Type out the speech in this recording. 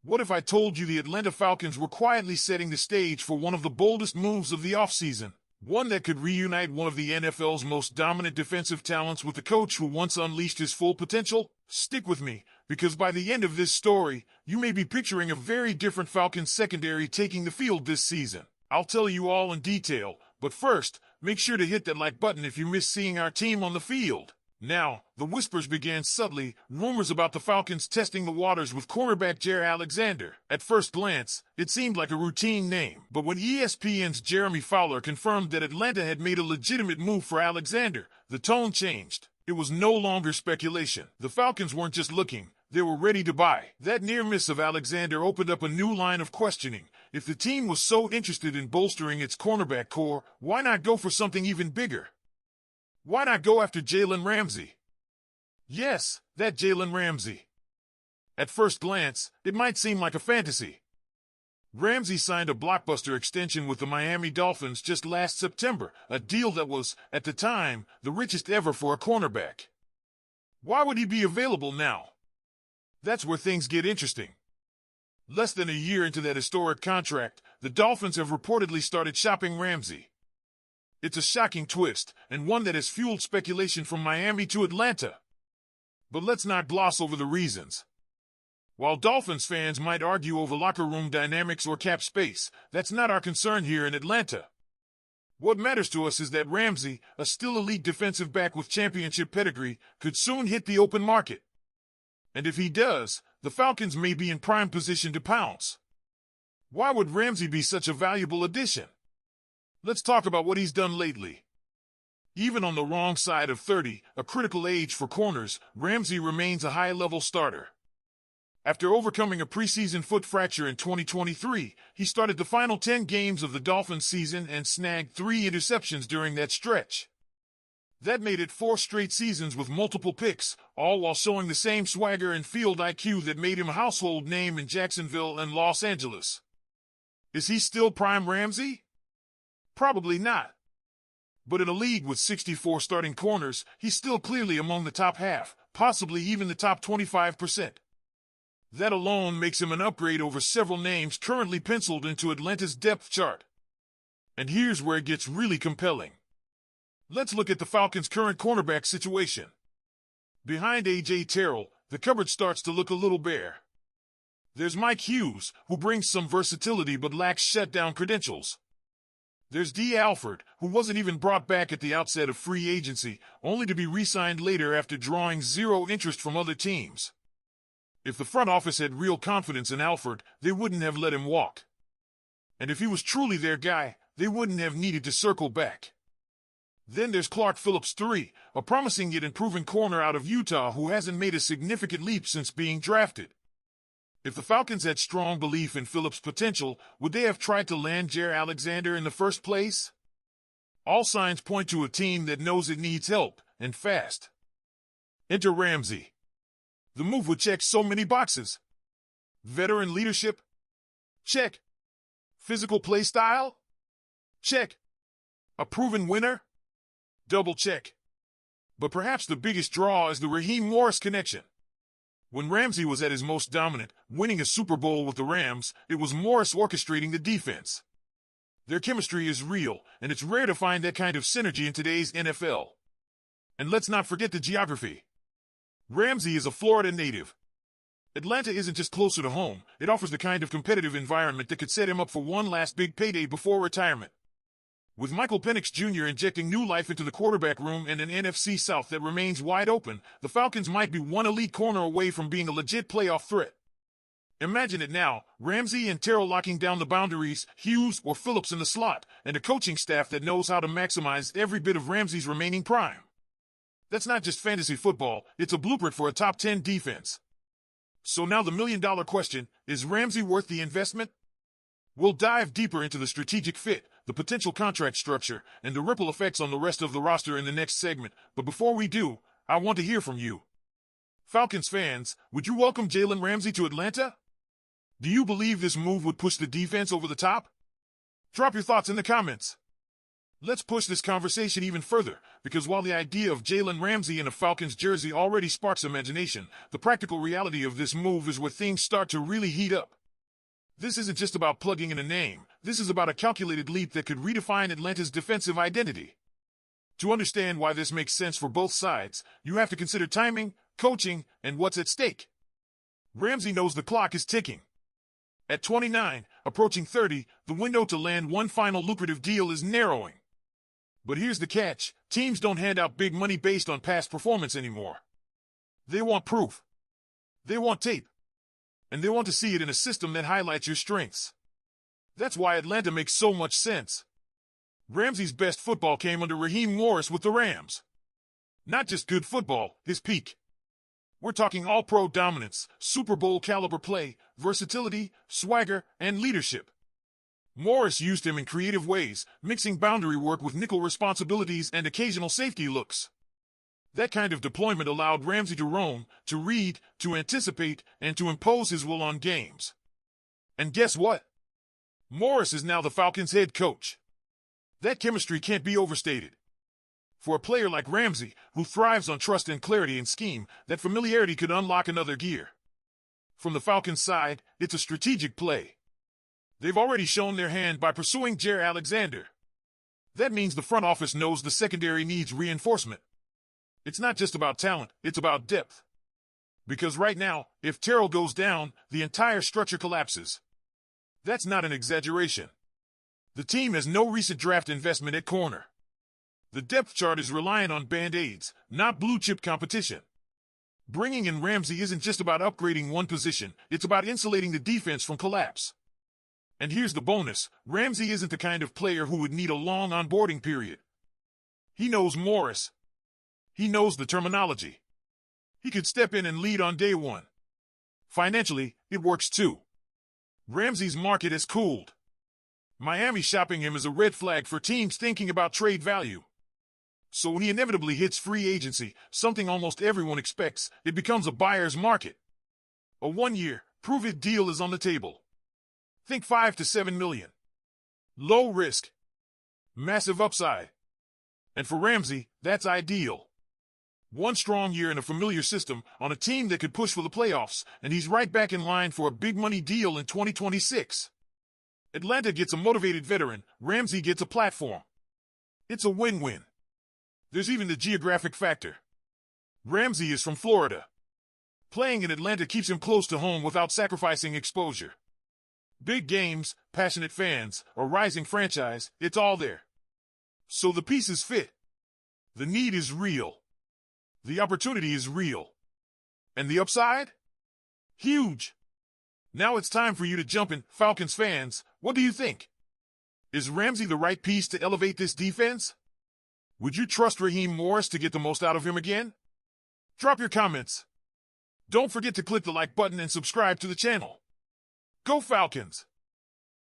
What if I told you the Atlanta Falcons were quietly setting the stage for one of the boldest moves of the offseason? One that could reunite one of the NFL's most dominant defensive talents with the coach who once unleashed his full potential? Stick with me, because by the end of this story, you may be picturing a very different Falcons secondary taking the field this season. I'll tell you all in detail, but first, make sure to hit that like button if you miss seeing our team on the field. Now, the whispers began subtly, rumors about the Falcons testing the waters with cornerback Jaire Alexander. At first glance, it seemed like a routine name, but when ESPN's Jeremy Fowler confirmed that Atlanta had made a legitimate move for Alexander, the tone changed. It was no longer speculation. The Falcons weren't just looking, they were ready to buy. That near miss of Alexander opened up a new line of questioning. If the team was so interested in bolstering its cornerback core, why not go for something even bigger? Why not go after Jalen Ramsey? Yes, that Jalen Ramsey. At first glance, it might seem like a fantasy. Ramsey signed a blockbuster extension with the Miami Dolphins just last September, a deal that was, at the time, the richest ever for a cornerback. Why would he be available now? That's where things get interesting. Less than a year into that historic contract, the Dolphins have reportedly started shopping Ramsey. It's a shocking twist, and one that has fueled speculation from Miami to Atlanta. But let's not gloss over the reasons. While Dolphins fans might argue over locker room dynamics or cap space, that's not our concern here in Atlanta. What matters to us is that Ramsey, a still elite defensive back with championship pedigree, could soon hit the open market. And if he does, the Falcons may be in prime position to pounce. Why would Ramsey be such a valuable addition? Let's talk about what he's done lately. Even on the wrong side of 30, a critical age for corners, Ramsey remains a high-level starter. After overcoming a preseason foot fracture in 2023, he started the final 10 games of the Dolphins season and snagged 3 interceptions during that stretch. That made it 4 straight seasons with multiple picks, all while showing the same swagger and field IQ that made him a household name in Jacksonville and Los Angeles. Is he still prime Ramsey? Probably not. But in a league with 64 starting corners, he's still clearly among the top half, possibly even the top 25%. That alone makes him an upgrade over several names currently penciled into Atlanta's depth chart. And here's where it gets really compelling. Let's look at the Falcons' current cornerback situation. Behind A.J. Terrell, the cupboard starts to look a little bare. There's Mike Hughes, who brings some versatility but lacks shutdown credentials. There's D. Alford, who wasn't even brought back at the outset of free agency, only to be re-signed later after drawing zero interest from other teams. If the front office had real confidence in Alford, they wouldn't have let him walk. And if he was truly their guy, they wouldn't have needed to circle back. Then there's Clark Phillips III, a promising yet improving corner out of Utah who hasn't made a significant leap since being drafted. If the Falcons had strong belief in Phillips' potential, would they have tried to land Jaire Alexander in the first place? All signs point to a team that knows it needs help, and fast. Enter Ramsey. The move would check so many boxes. Veteran leadership? Check. Physical play style? Check. A proven winner? Double check. But perhaps the biggest draw is the Raheem Morris connection. When Ramsey was at his most dominant, winning a Super Bowl with the Rams, it was Morris orchestrating the defense. Their chemistry is real, and it's rare to find that kind of synergy in today's NFL. And let's not forget the geography. Ramsey is a Florida native. Atlanta isn't just closer to home, it offers the kind of competitive environment that could set him up for one last big payday before retirement. With Michael Penix Jr. injecting new life into the quarterback room and an NFC South that remains wide open, the Falcons might be one elite corner away from being a legit playoff threat. Imagine it now, Ramsey and Terrell locking down the boundaries, Hughes or Phillips in the slot, and a coaching staff that knows how to maximize every bit of Ramsey's remaining prime. That's not just fantasy football, it's a blueprint for a top 10 defense. So now the million-dollar question, is Ramsey worth the investment? We'll dive deeper into the strategic fit, the potential contract structure, and the ripple effects on the rest of the roster in the next segment, but before we do, I want to hear from you. Falcons fans, would you welcome Jalen Ramsey to Atlanta? Do you believe this move would push the defense over the top? Drop your thoughts in the comments. Let's push this conversation even further, because while the idea of Jalen Ramsey in a Falcons jersey already sparks imagination, the practical reality of this move is where things start to really heat up. This isn't just about plugging in a name. This is about a calculated leap that could redefine Atlanta's defensive identity. To understand why this makes sense for both sides, you have to consider timing, coaching, and what's at stake. Ramsey knows the clock is ticking. At 29, approaching 30, the window to land one final lucrative deal is narrowing. But here's the catch: teams don't hand out big money based on past performance anymore. They want proof. They want tape. And they want to see it in a system that highlights your strengths. That's why Atlanta makes so much sense. Ramsey's best football came under Raheem Morris with the Rams. Not just good football, his peak. We're talking all-pro dominance, Super Bowl caliber play, versatility, swagger, and leadership. Morris used him in creative ways, mixing boundary work with nickel responsibilities and occasional safety looks. That kind of deployment allowed Ramsey to roam, to read, to anticipate, and to impose his will on games. And guess what? Morris is now the Falcons' head coach. That chemistry can't be overstated. For a player like Ramsey, who thrives on trust and clarity in scheme, that familiarity could unlock another gear. From the Falcons' side, it's a strategic play. They've already shown their hand by pursuing Jaire Alexander. That means the front office knows the secondary needs reinforcement. It's not just about talent, it's about depth. Because right now, if Terrell goes down, the entire structure collapses. That's not an exaggeration. The team has no recent draft investment at corner. The depth chart is reliant on band-aids, not blue-chip competition. Bringing in Ramsey isn't just about upgrading one position, it's about insulating the defense from collapse. And here's the bonus: Ramsey isn't the kind of player who would need a long onboarding period. He knows Morris. He knows the terminology. He could step in and lead on day one. Financially, it works too. Ramsey's market has cooled. Miami shopping him is a red flag for teams thinking about trade value. So when he inevitably hits free agency, something almost everyone expects, it becomes a buyer's market. A one-year, prove-it deal is on the table. Think 5 to 7 million. Low risk. Massive upside. And for Ramsey, that's ideal. One strong year in a familiar system, on a team that could push for the playoffs, and he's right back in line for a big money deal in 2026. Atlanta gets a motivated veteran, Ramsey gets a platform. It's a win-win. There's even the geographic factor. Ramsey is from Florida. Playing in Atlanta keeps him close to home without sacrificing exposure. Big games, passionate fans, a rising franchise, it's all there. So the pieces fit. The need is real. The opportunity is real. And the upside? Huge. Now it's time for you to jump in, Falcons fans. What do you think? Is Ramsey the right piece to elevate this defense? Would you trust Raheem Morris to get the most out of him again? Drop your comments. Don't forget to click the like button and subscribe to the channel. Go Falcons!